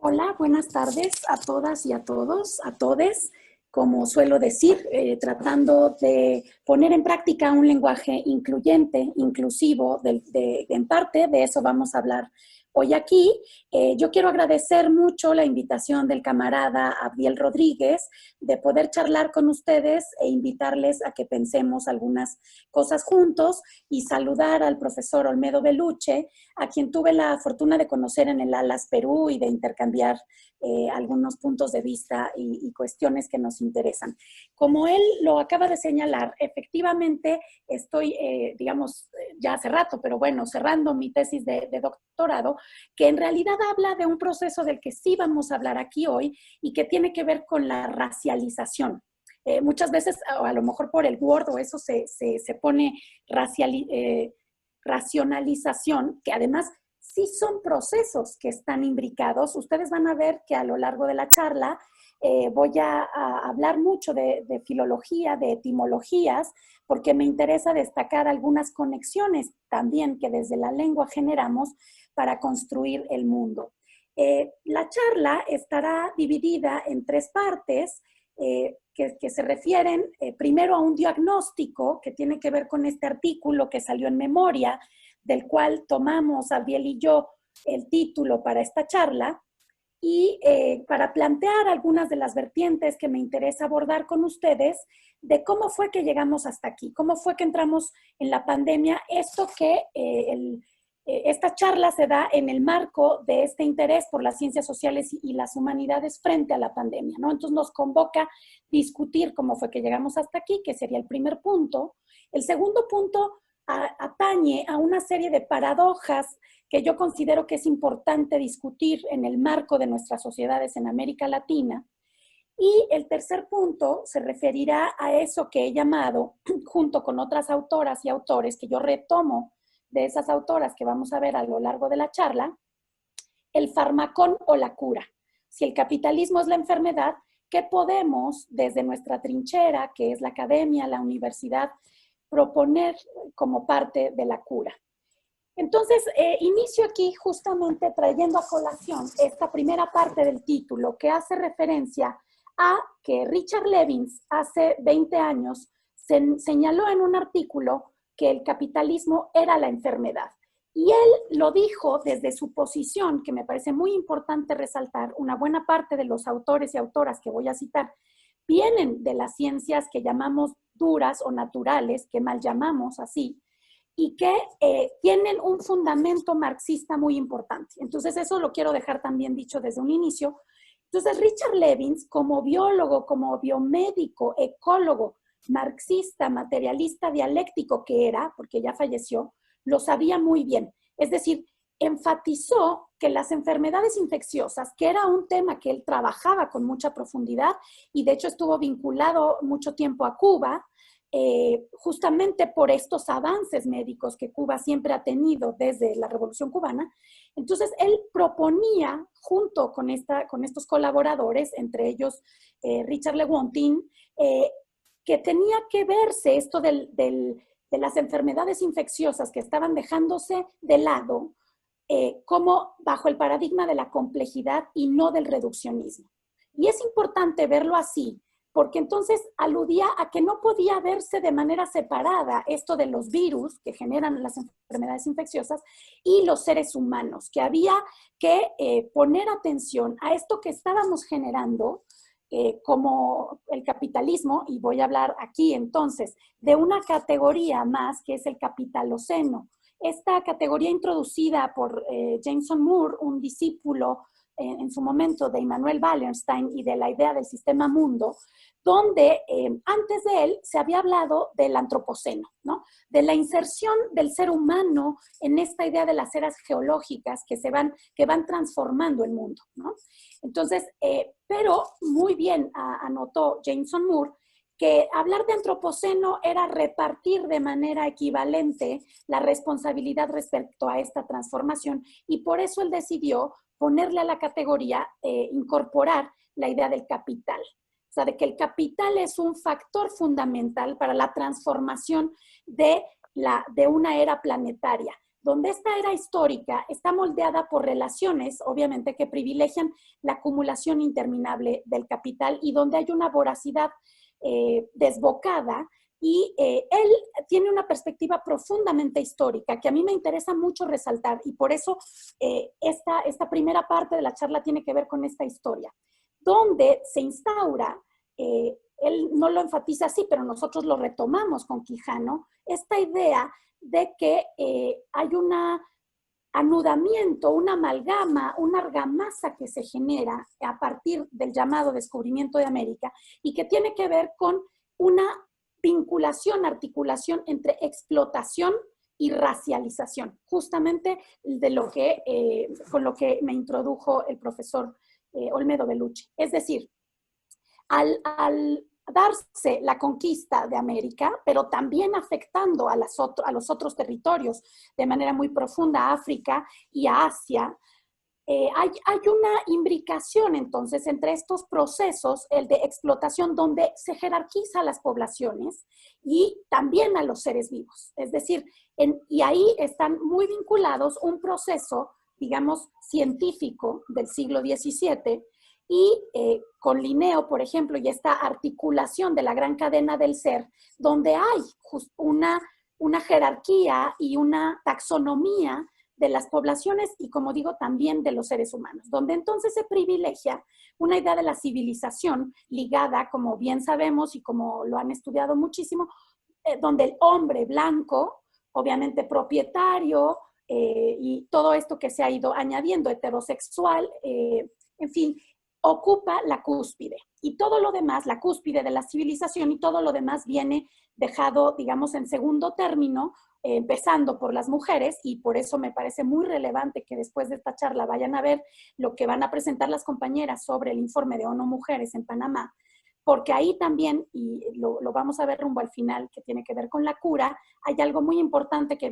Hola, buenas tardes a todas y a todos, a todes, como suelo decir, tratando de poner en práctica un lenguaje incluyente, inclusivo, en parte de eso vamos a hablar hoy aquí. Yo quiero agradecer mucho la invitación del camarada Abdiel Rodríguez de poder charlar con ustedes e invitarles a que pensemos algunas cosas juntos y saludar al profesor Olmedo Beluche, a quien tuve la fortuna de conocer en el ALAS Perú y de intercambiar algunos puntos de vista y cuestiones que nos interesan. Como él lo acaba de señalar, efectivamente estoy, digamos, ya hace rato, pero bueno, cerrando mi tesis de doctorado, que en realidad habla de un proceso del que sí vamos a hablar aquí hoy y que tiene que ver con la racialización. Muchas veces, o a lo mejor por el Word o eso se pone racionalización, que además sí son procesos que están imbricados. Ustedes van a ver que a lo largo de la charla voy a hablar mucho de filología, de etimologías, porque me interesa destacar algunas conexiones también que desde la lengua generamos para construir el mundo. La charla estará dividida en tres partes que se refieren primero a un diagnóstico que tiene que ver con este artículo que salió en Memoria, del cual tomamos, Abdiel y yo, el título para esta charla, y para plantear algunas de las vertientes que me interesa abordar con ustedes de cómo fue que llegamos hasta aquí, cómo fue que entramos en la pandemia, esto que esta charla se da en el marco de este interés por las ciencias sociales y las humanidades frente a la pandemia, ¿no? Entonces nos convoca discutir cómo fue que llegamos hasta aquí, que sería el primer punto. El segundo punto atañe a una serie de paradojas que yo considero que es importante discutir en el marco de nuestras sociedades en América Latina. Y el tercer punto se referirá a eso que he llamado, junto con otras autoras y autores, que yo retomo de esas autoras que vamos a ver a lo largo de la charla, el farmacón o la cura. Si el capitalismo es la enfermedad, ¿qué podemos desde nuestra trinchera, que es la academia, la universidad, proponer como parte de la cura? Entonces, inicio aquí justamente trayendo a colación esta primera parte del título que hace referencia a que Richard Levins hace 20 años señaló en un artículo que el capitalismo era la enfermedad. Y él lo dijo desde su posición, que me parece muy importante resaltar. Una buena parte de los autores y autoras que voy a citar vienen de las ciencias que llamamos duras o naturales, que mal llamamos así, y que tienen un fundamento marxista muy importante. Entonces, eso lo quiero dejar también dicho desde un inicio. Entonces, Richard Levins, como biólogo, como biomédico, ecólogo, marxista, materialista, dialéctico que era, porque ya falleció, lo sabía muy bien. Es decir, enfatizó que las enfermedades infecciosas, que era un tema que él trabajaba con mucha profundidad y de hecho estuvo vinculado mucho tiempo a Cuba, justamente por estos avances médicos que Cuba siempre ha tenido desde la Revolución Cubana. Entonces, él proponía, junto con estos colaboradores, entre ellos Richard Lewontin, que tenía que verse esto de las enfermedades infecciosas que estaban dejándose de lado, como bajo el paradigma de la complejidad y no del reduccionismo. Y es importante verlo así, porque entonces aludía a que no podía verse de manera separada esto de los virus que generan las enfermedades infecciosas y los seres humanos, que había que poner atención a esto que estábamos generando como el capitalismo, y voy a hablar aquí entonces de una categoría más que es el capitaloceno. Esta categoría introducida por Jameson Moore, un discípulo en su momento de Immanuel Wallerstein y de la idea del sistema mundo, donde antes de él se había hablado del antropoceno, ¿no? De la inserción del ser humano en esta idea de las eras geológicas que van transformando el mundo, ¿no? Entonces, pero muy bien anotó Jameson Moore que hablar de antropoceno era repartir de manera equivalente la responsabilidad respecto a esta transformación y por eso él decidió ponerle a la categoría, incorporar la idea del capital. O sea, de que el capital es un factor fundamental para la transformación de una era planetaria, donde esta era histórica está moldeada por relaciones, obviamente, que privilegian la acumulación interminable del capital y donde hay una voracidad desbocada. Y él tiene una perspectiva profundamente histórica que a mí me interesa mucho resaltar y por eso esta primera parte de la charla tiene que ver con esta historia, donde se instaura, él no lo enfatiza así, pero nosotros lo retomamos con Quijano, esta idea de que hay un anudamiento, una amalgama, una argamasa que se genera a partir del llamado descubrimiento de América y que tiene que ver con una vinculación, articulación entre explotación y racialización, justamente de lo que, con lo que me introdujo el profesor Olmedo Bellucci. Es decir, al darse la conquista de América, pero también afectando a los otros territorios de manera muy profunda, a África y a Asia, hay una imbricación entonces entre estos procesos, el de explotación, donde se jerarquiza a las poblaciones y también a los seres vivos. Es decir, y ahí están muy vinculados un proceso, digamos, científico del siglo XVII y con Linneo, por ejemplo, y esta articulación de la gran cadena del ser, donde hay una jerarquía y una taxonomía de las poblaciones y, como digo, también de los seres humanos, donde entonces se privilegia una idea de la civilización ligada, como bien sabemos y como lo han estudiado muchísimo, donde el hombre blanco, obviamente propietario, y todo esto que se ha ido añadiendo, heterosexual, en fin, ocupa la cúspide. Y todo lo demás, la cúspide de la civilización y todo lo demás viene dejado, digamos, en segundo término, empezando por las mujeres, y por eso me parece muy relevante que después de esta charla vayan a ver lo que van a presentar las compañeras sobre el informe de ONU Mujeres en Panamá, porque ahí también, y lo vamos a ver rumbo al final, que tiene que ver con la cura, hay algo muy importante que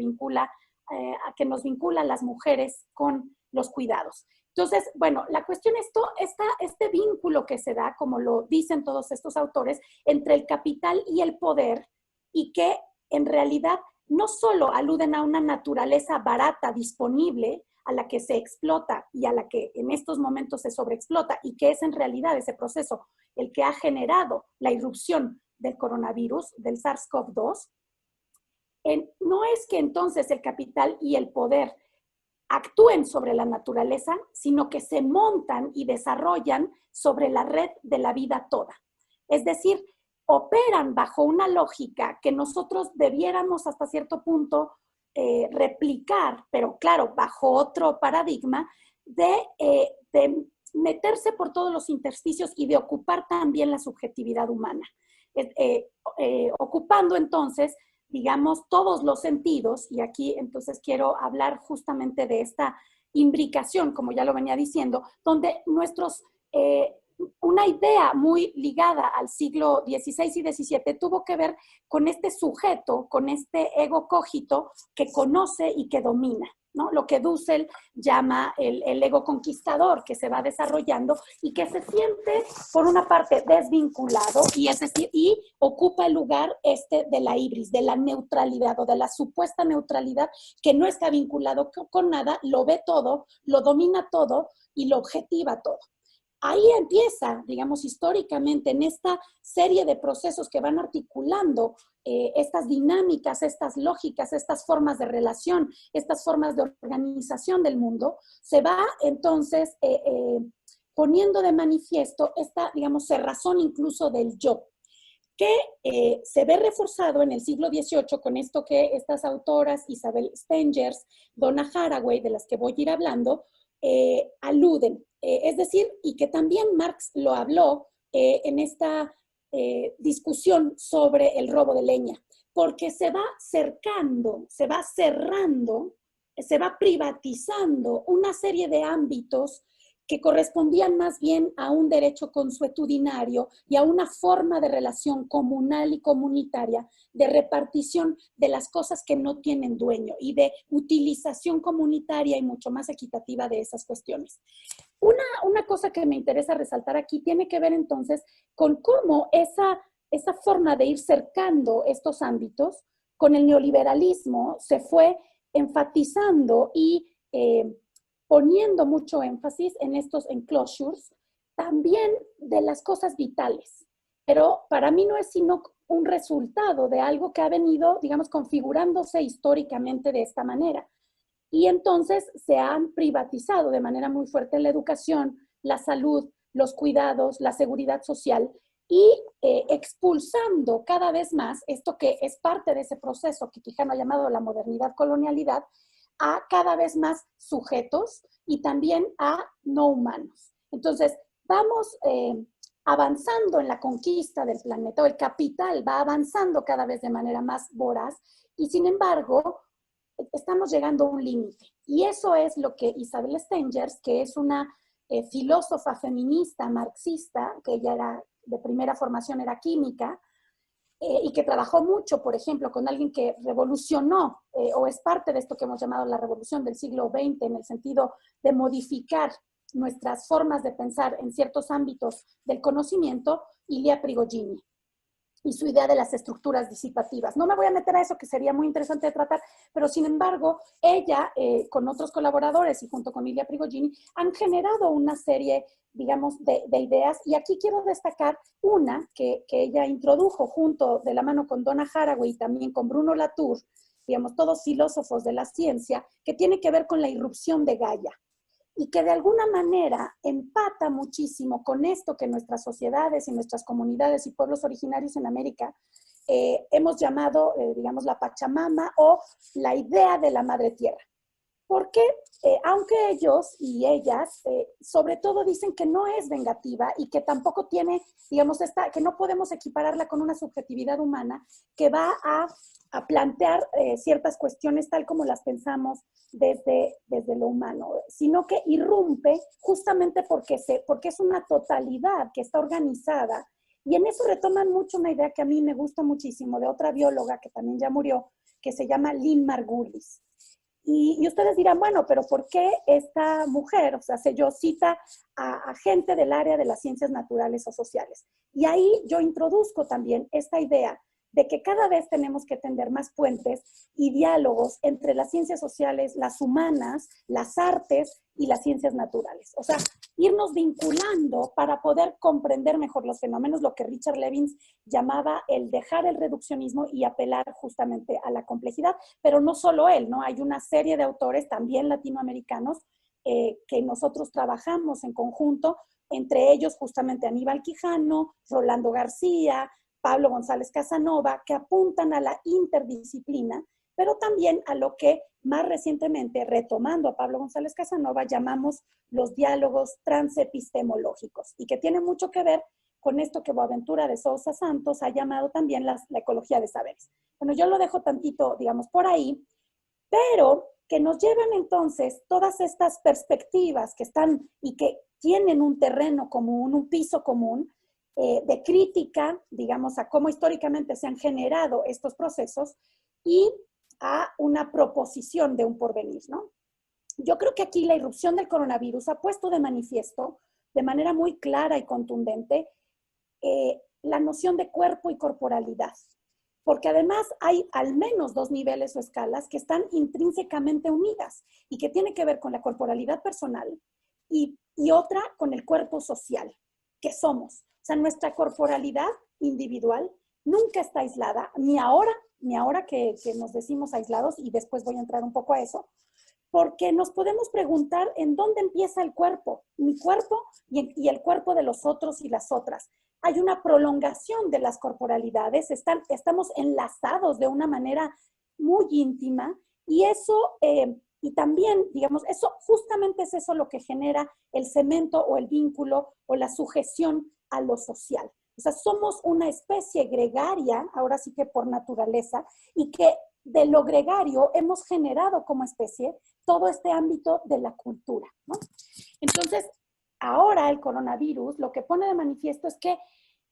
que nos vincula a las mujeres con los cuidados. Entonces, bueno, la cuestión es este vínculo que se da, como lo dicen todos estos autores, entre el capital y el poder, y que en realidad no solo aluden a una naturaleza barata, disponible, a la que se explota y a la que en estos momentos se sobreexplota, y que es en realidad ese proceso el que ha generado la irrupción del coronavirus, del SARS-CoV-2, no es que entonces el capital y el poder actúen sobre la naturaleza, sino que se montan y desarrollan sobre la red de la vida toda. Es decir, operan bajo una lógica que nosotros debiéramos hasta cierto punto replicar, pero claro, bajo otro paradigma de meterse por todos los intersticios y de ocupar también la subjetividad humana. Ocupando entonces, digamos, todos los sentidos, y aquí entonces quiero hablar justamente de esta imbricación, como ya lo venía diciendo, donde una idea muy ligada al siglo XVI y XVII tuvo que ver con este sujeto, con este ego cogito que conoce y que domina, ¿no? Lo que Dussel llama el ego conquistador, que se va desarrollando y que se siente, por una parte, desvinculado, y es decir, y ocupa el lugar de la ibris, de la neutralidad o de la supuesta neutralidad, que no está vinculado con nada, lo ve todo, lo domina todo y lo objetiva todo. Ahí empieza, digamos, históricamente, en esta serie de procesos que van articulando estas dinámicas, estas lógicas, estas formas de relación, estas formas de organización del mundo, se va entonces poniendo de manifiesto esta, digamos, cerrazón incluso del yo, que se ve reforzado en el siglo XVIII con esto que estas autoras, Isabel Stengers, Donna Haraway, de las que voy a ir hablando, aluden. Es decir, y que también Marx lo habló en esta discusión sobre el robo de leña, porque se va cercando, se va cerrando, se va privatizando una serie de ámbitos que correspondían más bien a un derecho consuetudinario y a una forma de relación comunal y comunitaria, de repartición de las cosas que no tienen dueño y de utilización comunitaria y mucho más equitativa de esas cuestiones. Una cosa que me interesa resaltar aquí tiene que ver entonces con cómo esa forma de ir cercando estos ámbitos con el neoliberalismo se fue enfatizando y poniendo mucho énfasis en estos enclosures, también de las cosas vitales. Pero para mí no es sino un resultado de algo que ha venido, digamos, configurándose históricamente de esta manera. Y entonces se han privatizado de manera muy fuerte la educación, la salud, los cuidados, la seguridad social y expulsando cada vez más esto que es parte de ese proceso que Quijano ha llamado la modernidad colonialidad, a cada vez más sujetos y también a no humanos. Entonces, vamos avanzando en la conquista del planeta, o el capital va avanzando cada vez de manera más voraz, y sin embargo, estamos llegando a un límite. Y eso es lo que Isabel Stengers, que es una filósofa feminista marxista, que ella era de primera formación era química, y que trabajó mucho, por ejemplo, con alguien que revolucionó o es parte de esto que hemos llamado la revolución del siglo XX, en el sentido de modificar nuestras formas de pensar en ciertos ámbitos del conocimiento, Ilia Prigogine, y su idea de las estructuras disipativas. No me voy a meter a eso, que sería muy interesante de tratar, pero sin embargo, ella, con otros colaboradores y junto con Ilia Prigogine, han generado una serie, digamos, de ideas, y aquí quiero destacar una que ella introdujo junto de la mano con Donna Haraway y también con Bruno Latour, digamos, todos filósofos de la ciencia, que tiene que ver con la irrupción de Gaia, y que de alguna manera empata muchísimo con esto que nuestras sociedades y nuestras comunidades y pueblos originarios en América hemos llamado, digamos, la Pachamama o la idea de la Madre Tierra. Porque aunque ellos y ellas sobre todo dicen que no es vengativa y que tampoco tiene, digamos, que no podemos equipararla con una subjetividad humana que va a plantear ciertas cuestiones tal como las pensamos desde lo humano, sino que irrumpe justamente porque es una totalidad que está organizada. Y en eso retoman mucho una idea que a mí me gusta muchísimo de otra bióloga que también ya murió, que se llama Lynn Margulis. Y ustedes dirán, bueno, pero ¿por qué esta mujer, o sea, se yo cita a gente del área de las ciencias naturales o sociales? Y ahí yo introduzco también esta idea de que cada vez tenemos que tender más puentes y diálogos entre las ciencias sociales, las humanas, las artes y las ciencias naturales. O sea, irnos vinculando para poder comprender mejor los fenómenos, lo que Richard Levins llamaba el dejar el reduccionismo y apelar justamente a la complejidad, pero no solo él, ¿no? Hay una serie de autores también latinoamericanos que nosotros trabajamos en conjunto, entre ellos justamente Aníbal Quijano, Rolando García, Pablo González Casanova, que apuntan a la interdisciplina, pero también a lo que más recientemente, retomando a Pablo González Casanova, llamamos los diálogos transepistemológicos, y que tiene mucho que ver con esto que Boaventura de Sousa Santos ha llamado también la ecología de saberes. Bueno, yo lo dejo tantito, digamos, por ahí, pero que nos llevan entonces todas estas perspectivas que están y que tienen un terreno común, un piso común, de crítica, digamos, a cómo históricamente se han generado estos procesos y a una proposición de un porvenir, ¿no? Yo creo que aquí la irrupción del coronavirus ha puesto de manifiesto de manera muy clara y contundente la noción de cuerpo y corporalidad, porque además hay al menos dos niveles o escalas que están intrínsecamente unidas y que tiene que ver con la corporalidad personal y otra con el cuerpo social que somos. O sea, nuestra corporalidad individual nunca está aislada, ni ahora que nos decimos aislados, y después voy a entrar un poco a eso, porque nos podemos preguntar en dónde empieza el cuerpo, mi cuerpo y el cuerpo de los otros y las otras. Hay una prolongación de las corporalidades, estamos enlazados de una manera muy íntima, y eso, y también, digamos, eso justamente es eso lo que genera el cemento o el vínculo o la sujeción a lo social. O sea, somos una especie gregaria, ahora sí que por naturaleza, y que de lo gregario hemos generado como especie todo este ámbito de la cultura, ¿no? Entonces, ahora el coronavirus lo que pone de manifiesto es que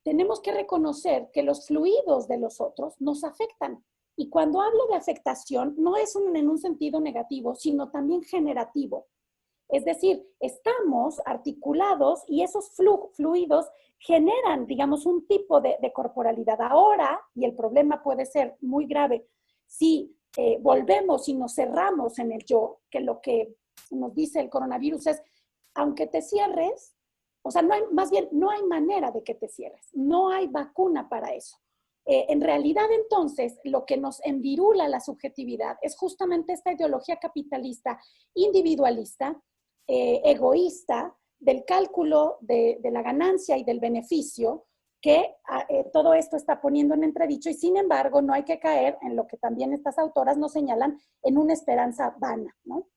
tenemos que reconocer que los fluidos de los otros nos afectan. Y cuando hablo de afectación, no es en un sentido negativo, sino también generativo. Es decir, estamos articulados y esos fluidos generan, digamos, un tipo de corporalidad. Ahora, y el problema puede ser muy grave, si volvemos y nos cerramos en el yo, que lo que nos dice el coronavirus es, aunque te cierres, o sea, no hay, más bien, no hay manera de que te cierres, no hay vacuna para eso. En realidad, entonces, lo que nos envirula la subjetividad es justamente esta ideología capitalista, individualista, egoísta, del cálculo de la ganancia y del beneficio, que todo esto está poniendo en entredicho, y sin embargo no hay que caer en lo que también estas autoras nos señalan, en una esperanza vana, ¿no?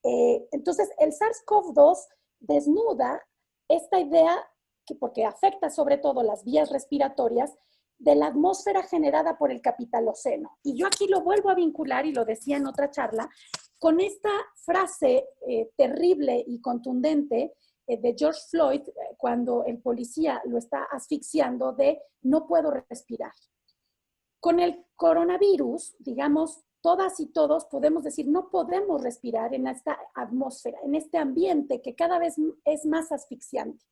Entonces, el SARS-CoV-2 desnuda esta idea, que porque afecta sobre todo las vías respiratorias, de la atmósfera generada por el capitaloceno. Y yo aquí lo vuelvo a vincular, y lo decía en otra charla, con esta frase terrible y contundente de George Floyd, cuando el policía lo está asfixiando, de no puedo respirar. Con el coronavirus, digamos, todas y todos podemos decir, no podemos respirar en esta atmósfera, en este ambiente que cada vez es más asfixiante.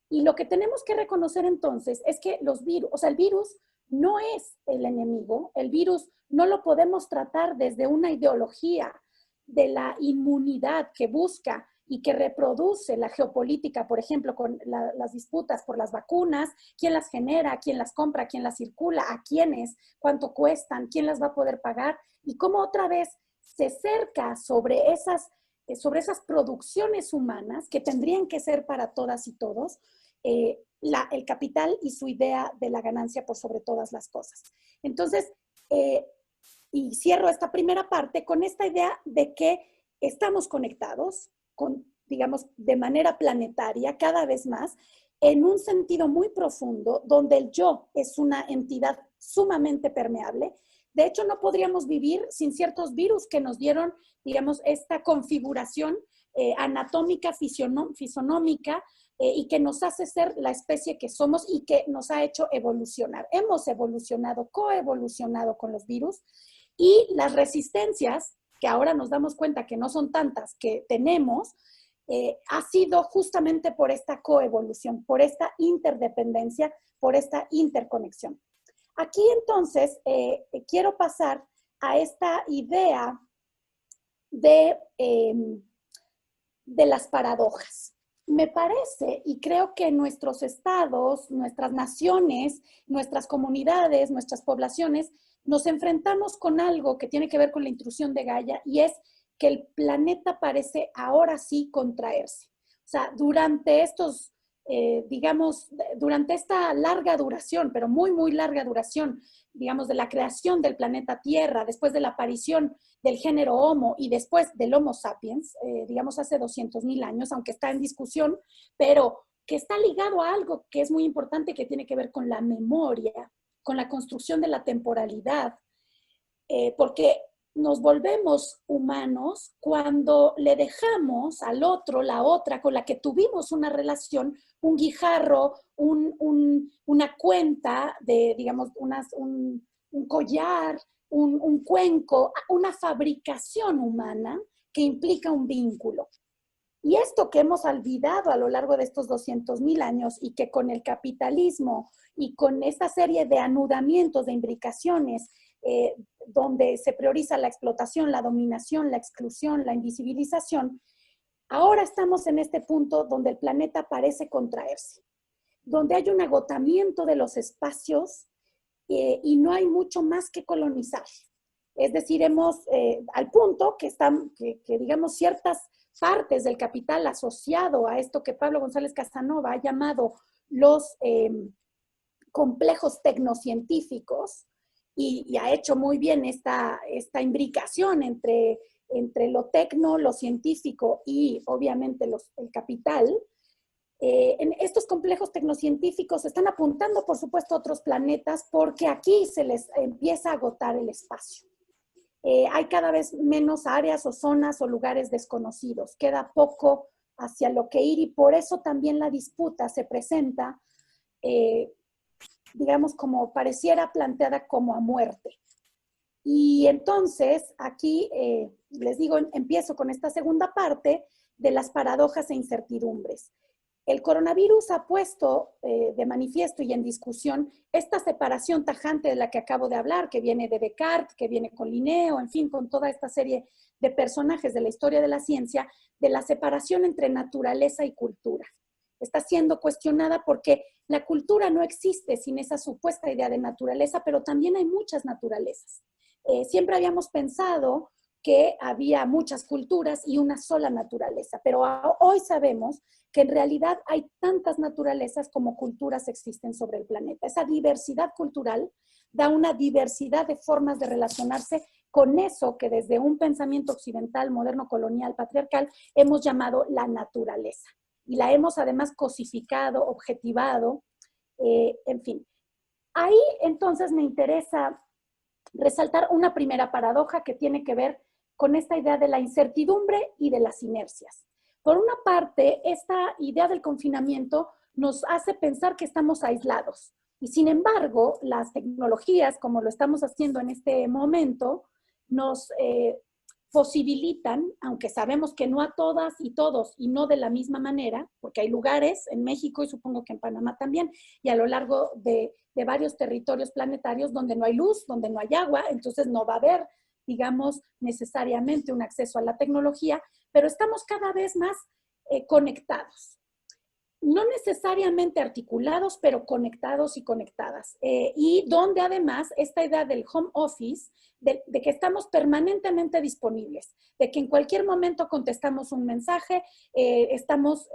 Y lo que tenemos que reconocer entonces es que los virus, o sea, el virus no es el enemigo, el virus no lo podemos tratar desde una ideología de la inmunidad que busca y que reproduce la geopolítica, por ejemplo, con las disputas por las vacunas, quién las genera, quién las compra, quién las circula, a quiénes, cuánto cuestan, quién las va a poder pagar, y cómo otra vez se cerca sobre esas producciones humanas que tendrían que ser para todas y todos, el capital y su idea de la ganancia por sobre todas las cosas. Entonces, y cierro esta primera parte con esta idea de que estamos conectados, digamos, de manera planetaria cada vez más, en un sentido muy profundo, donde el yo es una entidad sumamente permeable. De hecho, no podríamos vivir sin ciertos virus que nos dieron, digamos, esta configuración anatómica, fisonómica, y que nos hace ser la especie que somos y que nos ha hecho evolucionar. Hemos evolucionado, coevolucionado con los virus, y las resistencias, que ahora nos damos cuenta que no son tantas, que tenemos, ha sido justamente por esta coevolución, por esta interdependencia, por esta interconexión. Aquí entonces quiero pasar a esta idea de las paradojas. Me parece, y creo que nuestros estados, nuestras naciones, nuestras comunidades, nuestras poblaciones, nos enfrentamos con algo que tiene que ver con la intrusión de Gaia, y es que el planeta parece ahora sí contraerse. O sea, durante estos, digamos, durante esta larga duración, pero muy, muy larga duración, digamos, de la creación del planeta Tierra, después de la aparición del género Homo y después del Homo sapiens, digamos hace 200,000 años, aunque está en discusión, pero que está ligado a algo que es muy importante, que tiene que ver con la memoria, con la construcción de la temporalidad, porque nos volvemos humanos cuando le dejamos al otro, la otra con la que tuvimos una relación, un guijarro, una cuenta de, digamos, un collar, un cuenco, una fabricación humana que implica un vínculo. Y esto que hemos olvidado a lo largo de estos 200,000 años, y que con el capitalismo y con esta serie de anudamientos, de imbricaciones, donde se prioriza la explotación, la dominación, la exclusión, la invisibilización, ahora estamos en este punto donde el planeta parece contraerse, donde hay un agotamiento de los espacios y no hay mucho más que colonizar. Es decir, hemos, al punto que digamos, ciertas partes del capital asociado a esto que Pablo González Casanova ha llamado los complejos tecnocientíficos, y ha hecho muy bien esta imbricación entre lo tecno, lo científico y obviamente el capital. En estos complejos tecnocientíficos están apuntando, por supuesto, a otros planetas, porque aquí se les empieza a agotar el espacio. Hay cada vez menos áreas o zonas o lugares desconocidos. Queda poco hacia lo que ir, y por eso también la disputa se presenta, digamos, como pareciera planteada como a muerte. Y entonces aquí, les digo, empiezo con esta segunda parte de las paradojas e incertidumbres. El coronavirus ha puesto de manifiesto y en discusión esta separación tajante de la que acabo de hablar, que viene de Descartes, que viene con Linneo, en fin, con toda esta serie de personajes de la historia de la ciencia, de la separación entre naturaleza y cultura. Está siendo cuestionada porque la cultura no existe sin esa supuesta idea de naturaleza, pero también hay muchas naturalezas. Siempre habíamos pensado que había muchas culturas y una sola naturaleza, pero hoy sabemos que en realidad hay tantas naturalezas como culturas existen sobre el planeta. Esa diversidad cultural da una diversidad de formas de relacionarse con eso que desde un pensamiento occidental, moderno, colonial, patriarcal, hemos llamado la naturaleza. Y la hemos además cosificado, objetivado, en fin. Ahí entonces me interesa resaltar una primera paradoja que tiene que ver con esta idea de la incertidumbre y de las inercias. Por una parte, esta idea del confinamiento nos hace pensar que estamos aislados. Y sin embargo, las tecnologías, como lo estamos haciendo en este momento, nos posibilitan, aunque sabemos que no a todas y todos y no de la misma manera, porque hay lugares en México y supongo que en Panamá también, y a lo largo de varios territorios planetarios donde no hay luz, donde no hay agua, entonces no va a haber, digamos, necesariamente un acceso a la tecnología, pero estamos cada vez más conectados. No necesariamente articulados, pero conectados y conectadas. Y donde además esta idea del home office, de que estamos permanentemente disponibles, de que en cualquier momento contestamos un mensaje, estamos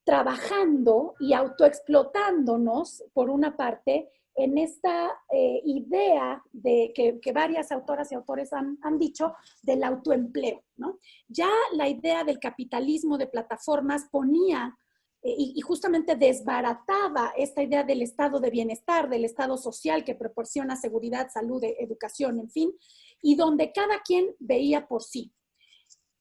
trabajando y autoexplotándonos, por una parte, en esta idea de que varias autoras y autores han dicho del autoempleo, ¿no? Ya la idea del capitalismo de plataformas ponía y justamente desbarataba esta idea del estado de bienestar, del estado social que proporciona seguridad, salud, educación, en fin, y donde cada quien veía por sí.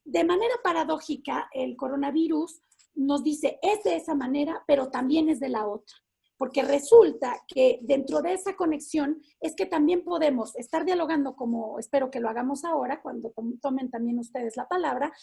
De manera paradójica, el coronavirus nos dice, es de esa manera, pero también es de la otra. Porque resulta que dentro de esa conexión es que también podemos estar dialogando, como espero que lo hagamos ahora, cuando tomen también ustedes la palabra,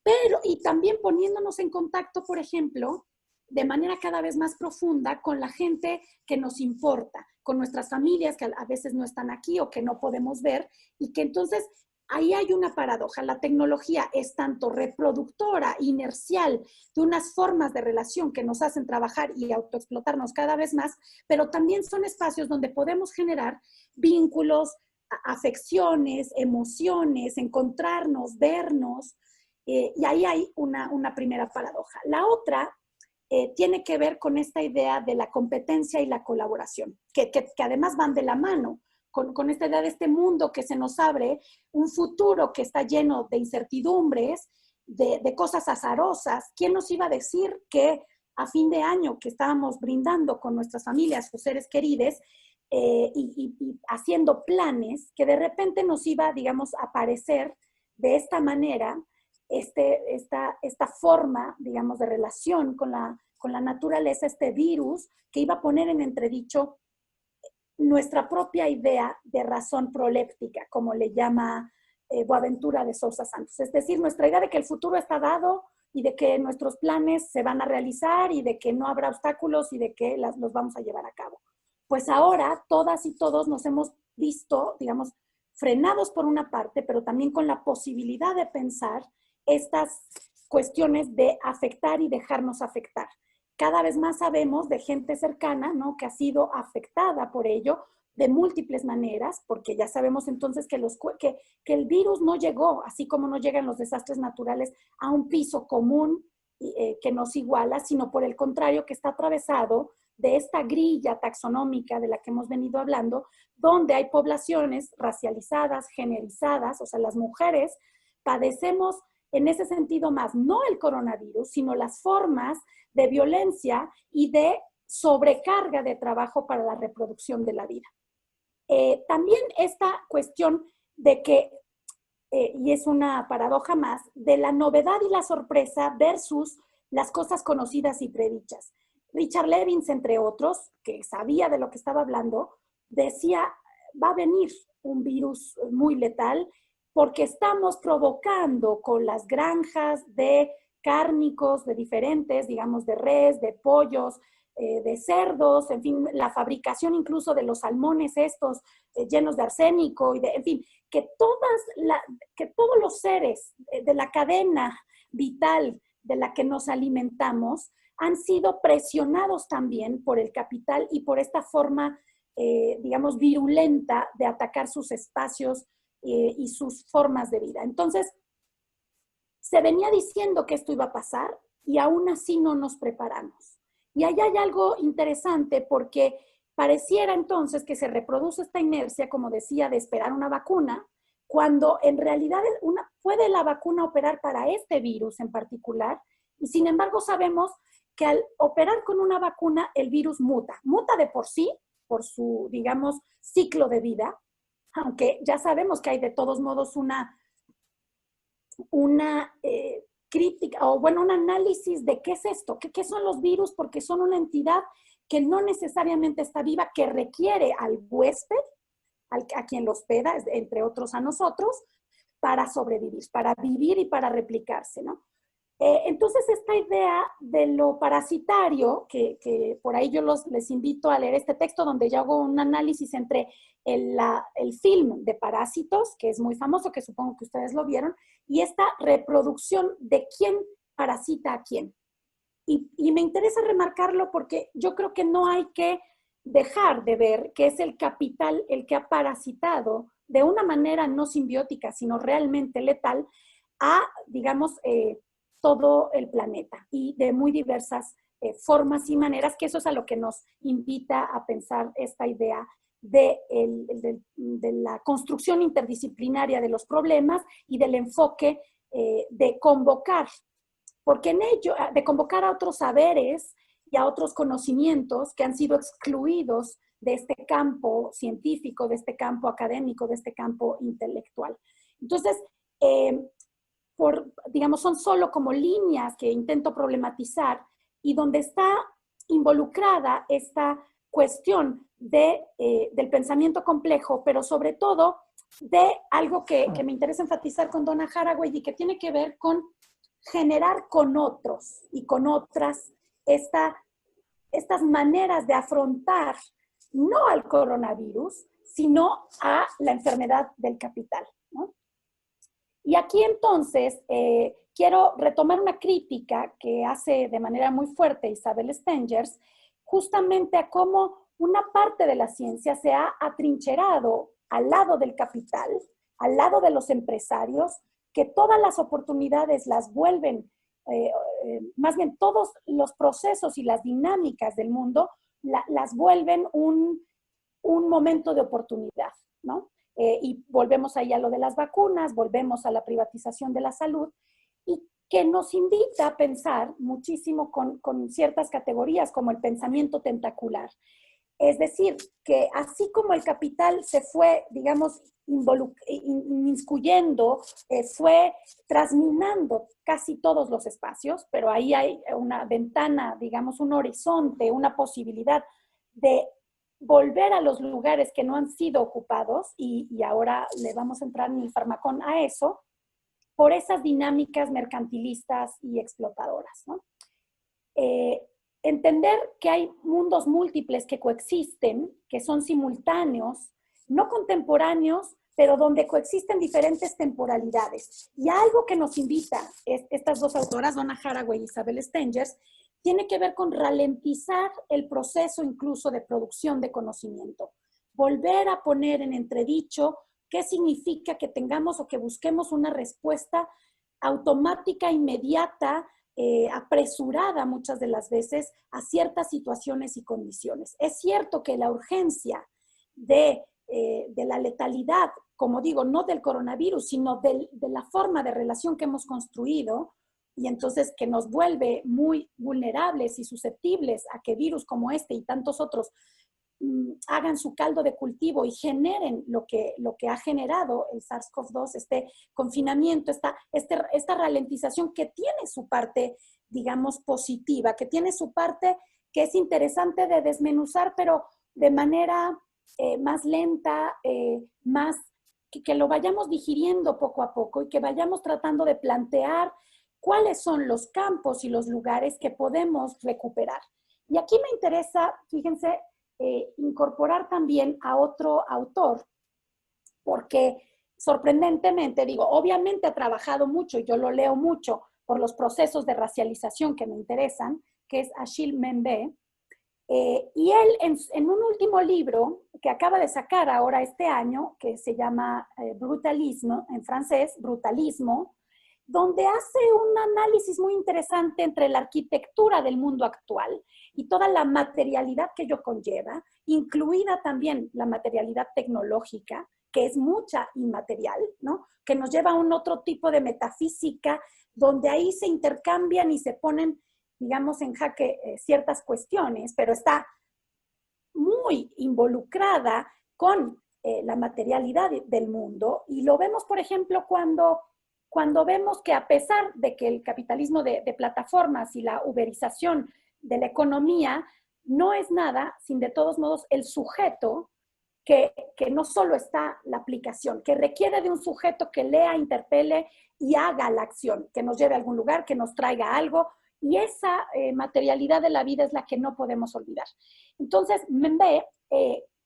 pero y también poniéndonos en contacto, por ejemplo, de manera cada vez más profunda con la gente que nos importa, con nuestras familias que a veces no están aquí o que no podemos ver, y que entonces ahí hay una paradoja. La tecnología es tanto reproductora, inercial, de unas formas de relación que nos hacen trabajar y autoexplotarnos cada vez más, pero también son espacios donde podemos generar vínculos, afecciones, emociones, encontrarnos, vernos, y ahí hay una primera paradoja. La otra tiene que ver con esta idea de la competencia y la colaboración, que además van de la mano. Con esta idea de este mundo que se nos abre, un futuro que está lleno de incertidumbres, de cosas azarosas. ¿Quién nos iba a decir que a fin de año que estábamos brindando con nuestras familias o seres queridos y haciendo planes, que de repente nos iba, digamos, a aparecer de esta manera esta forma, digamos, de relación con la naturaleza, este virus que iba a poner en entredicho nuestra propia idea de razón proléptica, como le llama Boaventura de Sousa Santos. Es decir, nuestra idea de que el futuro está dado y de que nuestros planes se van a realizar y de que no habrá obstáculos y de que los vamos a llevar a cabo. Pues ahora todas y todos nos hemos visto, digamos, frenados por una parte, pero también con la posibilidad de pensar estas cuestiones de afectar y dejarnos afectar. Cada vez más sabemos de gente cercana, ¿no?, que ha sido afectada por ello de múltiples maneras, porque ya sabemos entonces que el virus no llegó, así como no llegan los desastres naturales, a un piso común que nos iguala, sino por el contrario, que está atravesado de esta grilla taxonómica de la que hemos venido hablando, donde hay poblaciones racializadas, generizadas, o sea, las mujeres padecemos en ese sentido más, no el coronavirus, sino las formas de violencia y de sobrecarga de trabajo para la reproducción de la vida. También esta cuestión de que, y es una paradoja más, de la novedad y la sorpresa versus las cosas conocidas y predichas. Richard Levins, entre otros, que sabía de lo que estaba hablando, decía, va a venir un virus muy letal porque estamos provocando con las granjas de cárnicos, de diferentes, digamos, de res, de pollos, de cerdos, en fin, la fabricación incluso de los salmones estos llenos de arsénico, en fin, que todos los seres de la cadena vital de la que nos alimentamos han sido presionados también por el capital y por esta forma, digamos, virulenta de atacar sus espacios y sus formas de vida. Entonces, se venía diciendo que esto iba a pasar y aún así no nos preparamos. Y ahí hay algo interesante porque pareciera entonces que se reproduce esta inercia, como decía, de esperar una vacuna, cuando en realidad puede la vacuna operar para este virus en particular, y sin embargo sabemos que al operar con una vacuna el virus muta de por sí, por su, digamos, ciclo de vida, aunque ya sabemos que hay de todos modos una crítica, o bueno, un análisis de qué es esto, qué son los virus, porque son una entidad que no necesariamente está viva, que requiere al huésped, a quien lo hospeda, entre otros a nosotros, para sobrevivir, para vivir y para replicarse, ¿no? Entonces, esta idea de lo parasitario, que por ahí yo les invito a leer este texto donde yo hago un análisis entre el film de Parásitos, que es muy famoso, que supongo que ustedes lo vieron, y esta reproducción de quién parasita a quién. Y me interesa remarcarlo porque yo creo que no hay que dejar de ver que es el capital el que ha parasitado de una manera no simbiótica, sino realmente letal, a, digamos, todo el planeta y de muy diversas formas y maneras, que eso es a lo que nos invita a pensar esta idea de la construcción interdisciplinaria de los problemas y del enfoque de convocar, porque en ello, de convocar a otros saberes y a otros conocimientos que han sido excluidos de este campo científico, de este campo académico, de este campo intelectual. Entonces, digamos, son solo como líneas que intento problematizar y donde está involucrada esta cuestión del pensamiento complejo, pero sobre todo de algo que me interesa enfatizar con Donna Haraway y que tiene que ver con generar con otros y con otras estas maneras de afrontar no al coronavirus, sino a la enfermedad del capital, ¿no? Y aquí entonces quiero retomar una crítica que hace de manera muy fuerte Isabel Stengers, justamente a cómo una parte de la ciencia se ha atrincherado al lado del capital, al lado de los empresarios, que todas las oportunidades las vuelven, más bien todos los procesos y las dinámicas del mundo las vuelven un momento de oportunidad, ¿no? Y volvemos ahí a lo de las vacunas, volvemos a la privatización de la salud, y que nos invita a pensar muchísimo con ciertas categorías como el pensamiento tentacular. Es decir, que así como el capital se fue, digamos, inmiscuyendo, fue trasminando casi todos los espacios, pero ahí hay una ventana, digamos, un horizonte, una posibilidad de volver a los lugares que no han sido ocupados, y ahora le vamos a entrar en el farmacón a eso, por esas dinámicas mercantilistas y explotadoras, ¿no? Entender que hay mundos múltiples que coexisten, que son simultáneos, no contemporáneos, pero donde coexisten diferentes temporalidades. Y algo que nos invita estas dos autoras, Donna Haraway y Isabel Stengers, tiene que ver con ralentizar el proceso incluso de producción de conocimiento. Volver a poner en entredicho qué significa que tengamos o que busquemos una respuesta automática, inmediata, apresurada muchas de las veces a ciertas situaciones y condiciones. Es cierto que la urgencia de la letalidad, como digo, no del coronavirus, sino de la forma de relación que hemos construido, y entonces que nos vuelve muy vulnerables y susceptibles a que virus como este y tantos otros hagan su caldo de cultivo y generen lo que ha generado el SARS-CoV-2, este confinamiento, esta ralentización que tiene su parte, digamos, positiva, que tiene su parte que es interesante de desmenuzar, pero de manera más lenta, más que lo vayamos digiriendo poco a poco y que vayamos tratando de plantear cuáles son los campos y los lugares que podemos recuperar. Y aquí me interesa, fíjense, incorporar también a otro autor, porque sorprendentemente, digo, obviamente ha trabajado mucho, y yo lo leo mucho por los procesos de racialización que me interesan, que es Achille Mbembe, y él en un último libro que acaba de sacar ahora este año, que se llama Brutalismo, en francés, Brutalismo, donde hace un análisis muy interesante entre la arquitectura del mundo actual y toda la materialidad que ello conlleva, incluida también la materialidad tecnológica, que es mucha inmaterial, ¿no? Que nos lleva a un otro tipo de metafísica, donde ahí se intercambian y se ponen, digamos, en jaque ciertas cuestiones, pero está muy involucrada con la materialidad del mundo. Y lo vemos, por ejemplo, cuando vemos que a pesar de que el capitalismo de plataformas y la uberización de la economía no es nada sin de todos modos el sujeto, que no solo está la aplicación, que requiere de un sujeto que lea, interpele y haga la acción, que nos lleve a algún lugar, que nos traiga algo, y esa materialidad de la vida es la que no podemos olvidar. Entonces, Mbembe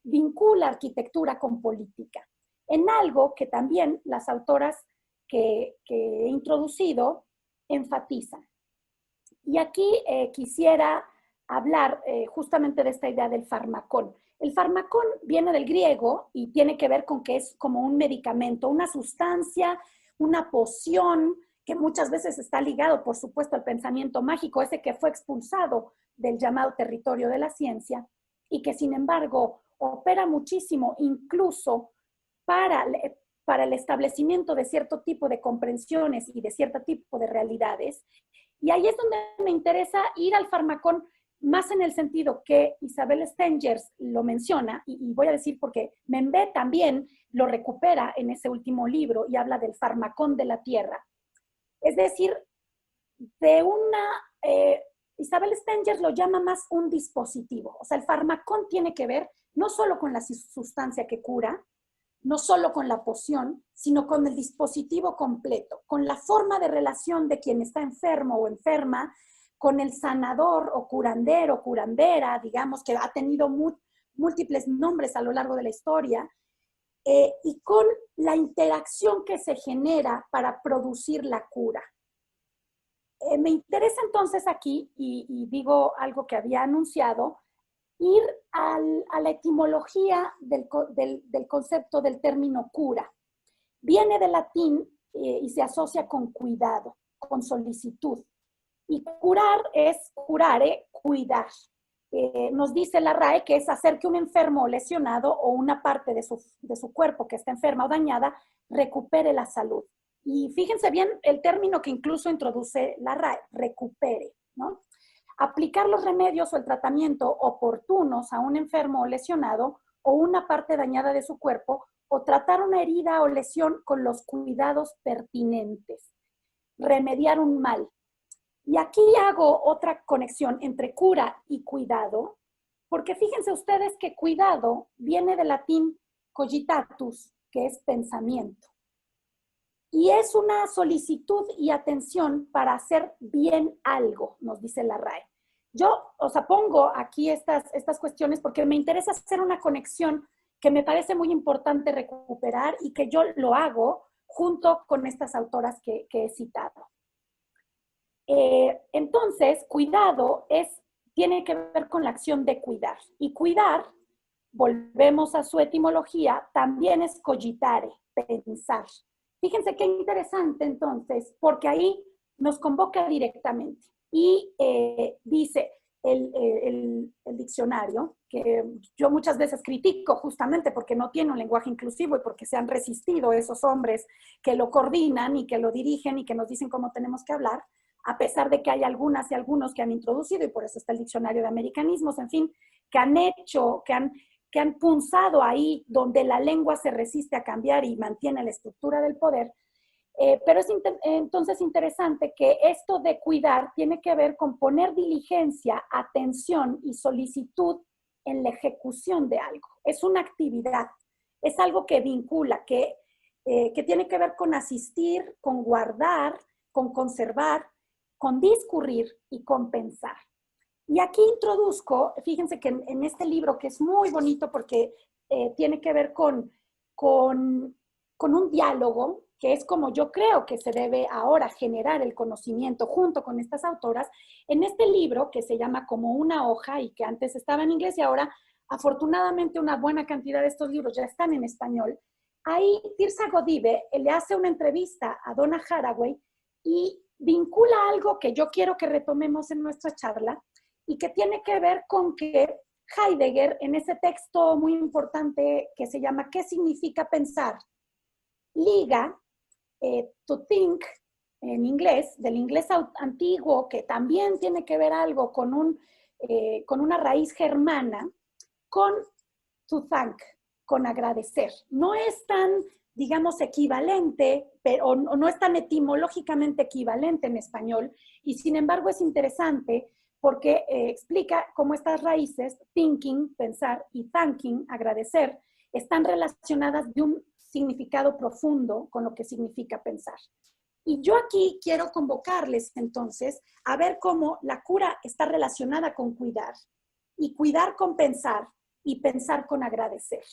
vincula arquitectura con política, en algo que también las autoras que he introducido enfatizan. Y aquí quisiera hablar justamente de esta idea del farmacón. El farmacón viene del griego y tiene que ver con que es como un medicamento, una sustancia, una poción, que muchas veces está ligado, por supuesto, al pensamiento mágico, ese que fue expulsado del llamado territorio de la ciencia y que, sin embargo, opera muchísimo incluso para el establecimiento de cierto tipo de comprensiones y de cierto tipo de realidades. Y ahí es donde me interesa ir al farmacón más en el sentido que Isabel Stengers lo menciona, y voy a decir porque Mbembe también lo recupera en ese último libro y habla del farmacón de la tierra. Es decir, de Isabel Stengers lo llama más un dispositivo. O sea, el farmacón tiene que ver no solo con la sustancia que cura, no solo con la poción, sino con el dispositivo completo, con la forma de relación de quien está enfermo o enferma, con el sanador o curandero, curandera, digamos, que ha tenido múltiples nombres a lo largo de la historia, y con la interacción que se genera para producir la cura. Me interesa entonces aquí, y digo algo que había anunciado, ir a la etimología del concepto del término cura. Viene del latín y se asocia con cuidado, con solicitud. Y curar es curare, cuidar. Nos dice la RAE que es hacer que un enfermo lesionado o una parte de su cuerpo que está enferma o dañada recupere la salud. Y fíjense bien el término que incluso introduce la RAE, recupere, ¿no? Aplicar los remedios o el tratamiento oportunos a un enfermo o lesionado o una parte dañada de su cuerpo, o tratar una herida o lesión con los cuidados pertinentes. Remediar un mal. Y aquí hago otra conexión entre cura y cuidado, porque fíjense ustedes que cuidado viene del latín cogitatus, que es pensamiento. Y es una solicitud y atención para hacer bien algo, nos dice la RAE. Yo, o sea, pongo aquí estas cuestiones porque me interesa hacer una conexión que me parece muy importante recuperar y que yo lo hago junto con estas autoras que he citado. Entonces, cuidado tiene que ver con la acción de cuidar. Y cuidar, volvemos a su etimología, también es cogitare, pensar. Fíjense qué interesante entonces, porque ahí nos convoca directamente. Y dice el diccionario, que yo muchas veces critico justamente porque no tiene un lenguaje inclusivo y porque se han resistido esos hombres que lo coordinan y que lo dirigen y que nos dicen cómo tenemos que hablar, a pesar de que hay algunas y algunos que han introducido, y por eso está el diccionario de americanismos, en fin, que han hecho, que han punzado ahí donde la lengua se resiste a cambiar y mantiene la estructura del poder. Pero es entonces interesante que esto de cuidar tiene que ver con poner diligencia, atención y solicitud en la ejecución de algo. Es una actividad, es algo que vincula, que tiene que ver con asistir, con guardar, con conservar, con discurrir y con pensar. Y aquí introduzco, fíjense que en este libro, que es muy bonito porque tiene que ver con un diálogo, que es como yo creo que se debe ahora generar el conocimiento junto con estas autoras, en este libro que se llama Como una hoja y que antes estaba en inglés y ahora afortunadamente una buena cantidad de estos libros ya están en español, ahí Tirsa Godive le hace una entrevista a Donna Haraway y vincula algo que yo quiero que retomemos en nuestra charla y que tiene que ver con que Heidegger, en ese texto muy importante que se llama ¿Qué significa pensar?, liga to think, en inglés, del inglés antiguo, que también tiene que ver algo con una raíz germana, con to thank, con agradecer. No es tan, digamos, equivalente, pero no es tan etimológicamente equivalente en español, y sin embargo es interesante porque explica cómo estas raíces, thinking, pensar, y thanking, agradecer, están relacionadas de un significado profundo con lo que significa pensar. Y yo aquí quiero convocarles entonces a ver cómo la cura está relacionada con cuidar, y cuidar con pensar, y pensar con agradecer.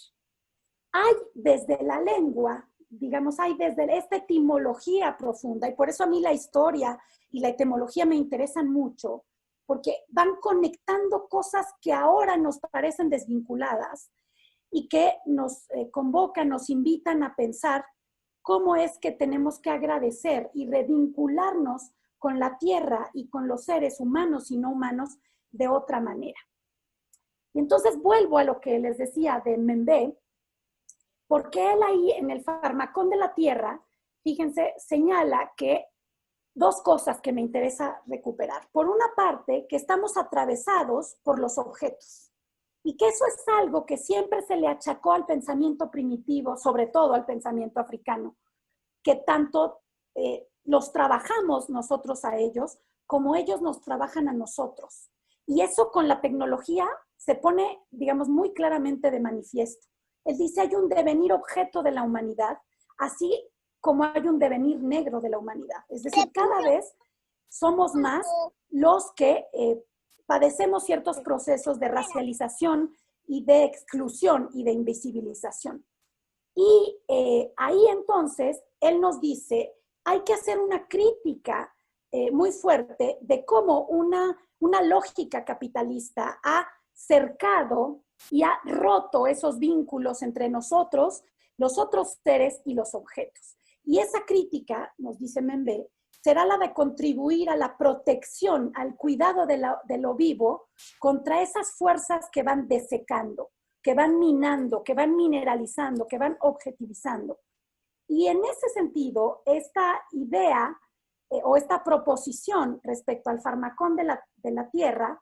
Hay desde la lengua, digamos, hay desde esta etimología profunda, y por eso a mí la historia y la etimología me interesan mucho, porque van conectando cosas que ahora nos parecen desvinculadas y que nos convocan, nos invitan a pensar cómo es que tenemos que agradecer y revincularnos con la tierra y con los seres humanos y no humanos de otra manera. Y entonces vuelvo a lo que les decía de Membé, porque él ahí en el Farmacón de la Tierra, fíjense, señala que dos cosas que me interesa recuperar. Por una parte, que estamos atravesados por los objetos y que eso es algo que siempre se le achacó al pensamiento primitivo, sobre todo al pensamiento africano, que tanto los trabajamos nosotros a ellos como ellos nos trabajan a nosotros. Y eso con la tecnología se pone, digamos, muy claramente de manifiesto. Él dice, hay un devenir objeto de la humanidad, así como hay un devenir negro de la humanidad. Es decir, cada vez somos más los que padecemos ciertos procesos de racialización y de exclusión y de invisibilización. Y ahí entonces él nos dice, hay que hacer una crítica muy fuerte de cómo una lógica capitalista ha cercado y ha roto esos vínculos entre nosotros, los otros seres y los objetos. Y esa crítica, nos dice Membé, será la de contribuir a la protección, al cuidado de lo vivo contra esas fuerzas que van desecando, que van minando, que van mineralizando, que van objetivizando. Y en ese sentido, esta idea o esta proposición respecto al farmacón de la tierra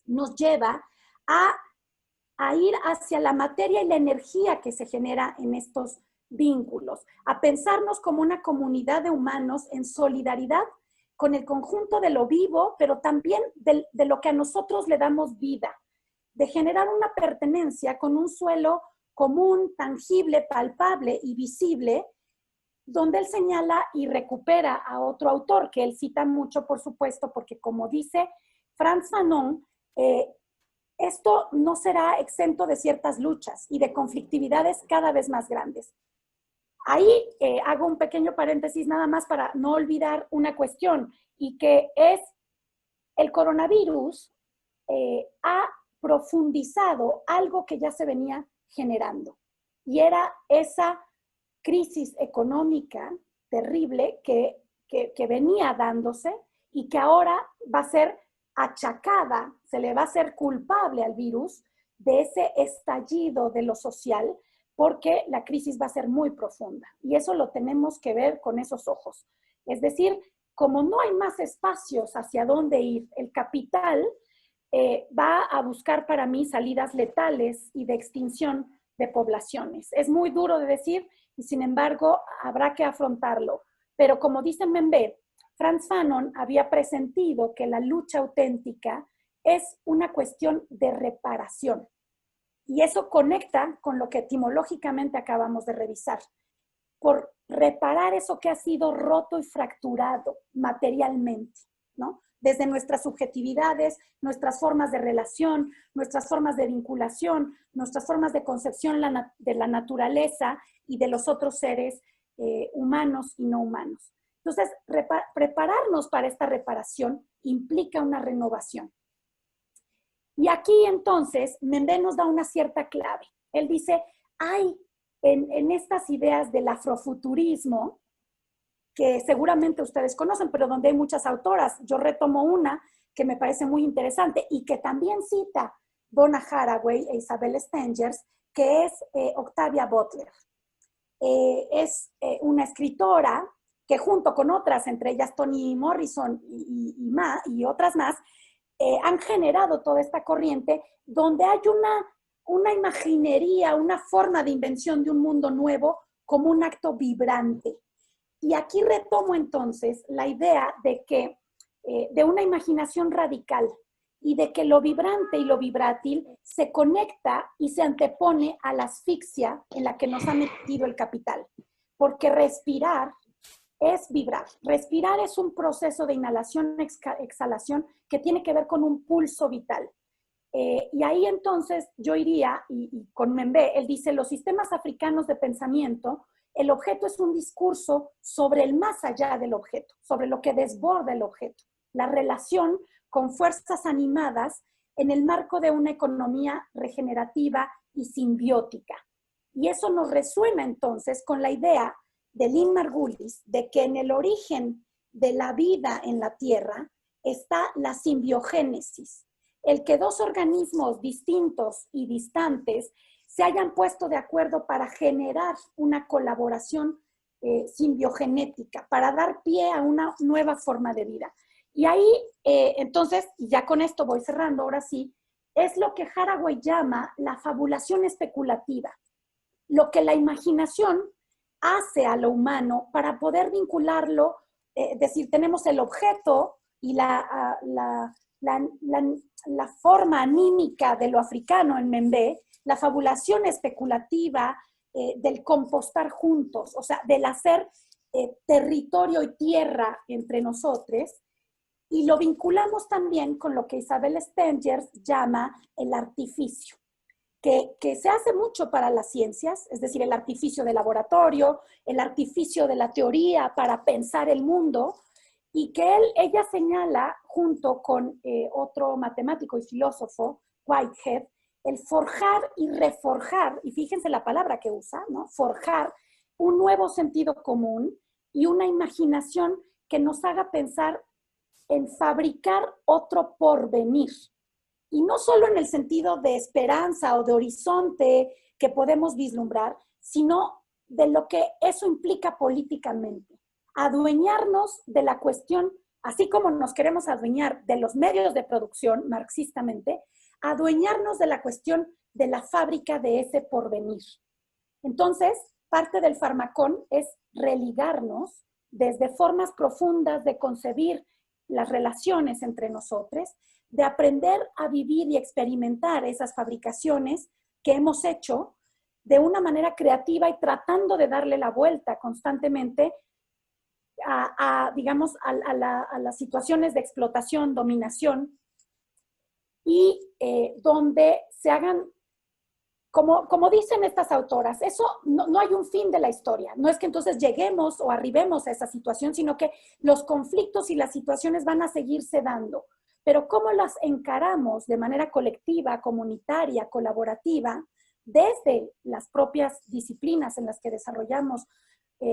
nos lleva a ir hacia la materia y la energía que se genera en estos vínculos, a pensarnos como una comunidad de humanos en solidaridad con el conjunto de lo vivo, pero también de lo que a nosotros le damos vida, de generar una pertenencia con un suelo común, tangible, palpable y visible, donde él señala y recupera a otro autor que él cita mucho, por supuesto, porque como dice Frantz Fanon, esto no será exento de ciertas luchas y de conflictividades cada vez más grandes. Ahí hago un pequeño paréntesis nada más para no olvidar una cuestión, y que es el coronavirus ha profundizado algo que ya se venía generando, y era esa crisis económica terrible que venía dándose y que ahora va a ser achacada, se le va a hacer culpable al virus de ese estallido de lo social, porque la crisis va a ser muy profunda. Y eso lo tenemos que ver con esos ojos. Es decir, como no hay más espacios hacia dónde ir, el capital va a buscar para mí salidas letales y de extinción de poblaciones. Es muy duro de decir y sin embargo habrá que afrontarlo. Pero como dice Membé, Frantz Fanon había presentido que la lucha auténtica es una cuestión de reparación. Y eso conecta con lo que etimológicamente acabamos de revisar. Por reparar eso que ha sido roto y fracturado materialmente, ¿no? Desde nuestras subjetividades, nuestras formas de relación, nuestras formas de vinculación, nuestras formas de concepción de la naturaleza y de los otros seres humanos y no humanos. Entonces, prepararnos para esta reparación implica una renovación. Y aquí entonces Membé nos da una cierta clave. Él dice, hay en estas ideas del afrofuturismo, que seguramente ustedes conocen, pero donde hay muchas autoras, yo retomo una que me parece muy interesante y que también cita Donna Haraway e Isabel Stengers, que es Octavia Butler. Es una escritora que junto con otras, entre ellas Toni Morrison y otras más, han generado toda esta corriente donde hay una imaginería, una forma de invención de un mundo nuevo como un acto vibrante. Y aquí retomo entonces la idea de que, de una imaginación radical y de que lo vibrante y lo vibrátil se conecta y se antepone a la asfixia en la que nos ha metido el capital. Porque respirar es vibrar. Respirar es un proceso de inhalación, exhalación que tiene que ver con un pulso vital. Y ahí entonces yo iría, y con Membé, él dice, los sistemas africanos de pensamiento, el objeto es un discurso sobre el más allá del objeto, sobre lo que desborda el objeto, la relación con fuerzas animadas en el marco de una economía regenerativa y simbiótica. Y eso nos resuena entonces con la idea de Lynn Margulis de que en el origen de la vida en la Tierra está la simbiogénesis, el que dos organismos distintos y distantes se hayan puesto de acuerdo para generar una colaboración simbiogenética, para dar pie a una nueva forma de vida. Y ahí, entonces, y ya con esto voy cerrando, ahora sí, es lo que Haraway llama la fabulación especulativa, lo que la imaginación hace a lo humano para poder vincularlo, es decir, tenemos el objeto y la forma anímica de lo africano en Membé, la fabulación especulativa del compostar juntos, o sea, del hacer territorio y tierra entre nosotros, y lo vinculamos también con lo que Isabel Stengers llama el artificio, que se hace mucho para las ciencias, es decir, el artificio de laboratorio, el artificio de la teoría para pensar el mundo, y que ella señala, junto con otro matemático y filósofo, Whitehead, el forjar y reforjar, y fíjense la palabra que usa, ¿no? Forjar un nuevo sentido común y una imaginación que nos haga pensar en fabricar otro porvenir. Y no solo en el sentido de esperanza o de horizonte que podemos vislumbrar, sino de lo que eso implica políticamente. Adueñarnos de la cuestión, así como nos queremos adueñar de los medios de producción, marxistamente, adueñarnos de la cuestión de la fábrica de ese porvenir. Entonces, parte del farmacón es religarnos desde formas profundas de concebir las relaciones entre nosotros, de aprender a vivir y experimentar esas fabricaciones que hemos hecho de una manera creativa y tratando de darle la vuelta constantemente digamos, a las situaciones de explotación, dominación, y donde se hagan, como dicen estas autoras, eso no hay un fin de la historia. No es que entonces lleguemos o arribemos a esa situación, sino que los conflictos y las situaciones van a seguirse dando. Pero cómo las encaramos de manera colectiva, comunitaria, colaborativa, desde las propias disciplinas en las que desarrollamos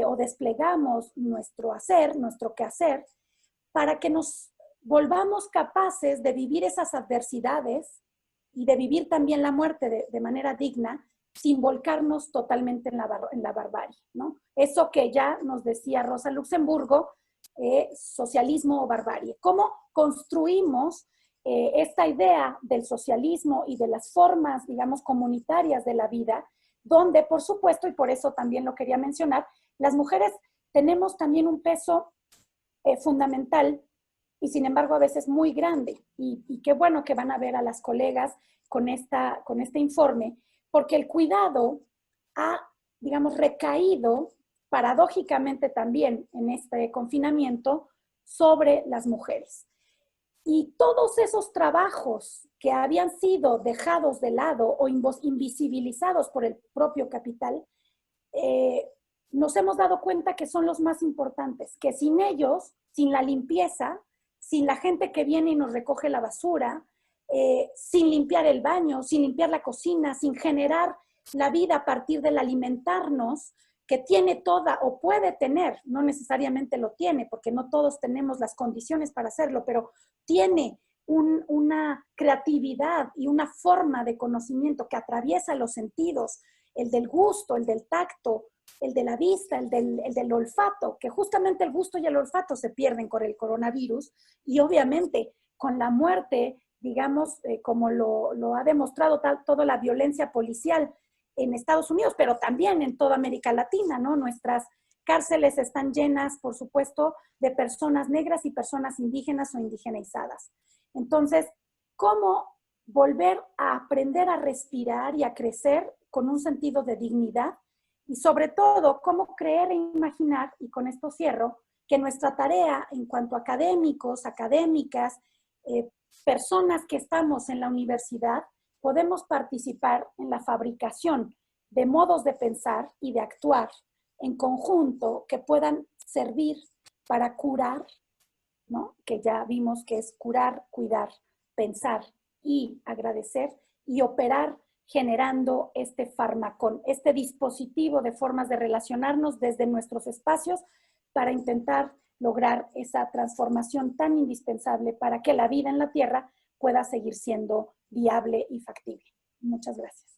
o desplegamos nuestro hacer, nuestro quehacer, para que nos volvamos capaces de vivir esas adversidades y de vivir también la muerte de manera digna, sin volcarnos totalmente en la barbarie, ¿no? Eso que ya nos decía Rosa Luxemburgo, socialismo o barbarie. ¿Cómo construimos esta idea del socialismo y de las formas, digamos, comunitarias de la vida, donde, por supuesto, y por eso también lo quería mencionar, las mujeres tenemos también un peso fundamental y sin embargo a veces muy grande. Y qué bueno que van a ver a las colegas con este informe, porque el cuidado ha, digamos, recaído paradójicamente también en este confinamiento, sobre las mujeres. Y todos esos trabajos que habían sido dejados de lado o invisibilizados por el propio capital, nos hemos dado cuenta que son los más importantes, que sin ellos, sin la limpieza, sin la gente que viene y nos recoge la basura, sin limpiar el baño, sin limpiar la cocina, sin generar la vida a partir del alimentarnos, que tiene toda o puede tener, no necesariamente lo tiene, porque no todos tenemos las condiciones para hacerlo, pero tiene una creatividad y una forma de conocimiento que atraviesa los sentidos, el del gusto, el del tacto, el de la vista, el del olfato, que justamente el gusto y el olfato se pierden con el coronavirus y obviamente con la muerte, digamos, como lo ha demostrado toda la violencia policial en Estados Unidos, pero también en toda América Latina, ¿no? Nuestras cárceles están llenas, por supuesto, de personas negras y personas indígenas o indigenizadas. Entonces, ¿cómo volver a aprender a respirar y a crecer con un sentido de dignidad? Y sobre todo, cómo creer e imaginar, y con esto cierro, que nuestra tarea en cuanto a académicos, académicas, personas que estamos en la universidad, podemos participar en la fabricación de modos de pensar y de actuar en conjunto que puedan servir para curar, ¿no? Que ya vimos que es curar, cuidar, pensar y agradecer y operar generando este fármaco, este dispositivo de formas de relacionarnos desde nuestros espacios para intentar lograr esa transformación tan indispensable para que la vida en la Tierra pueda seguir siendo viable y factible. Muchas gracias.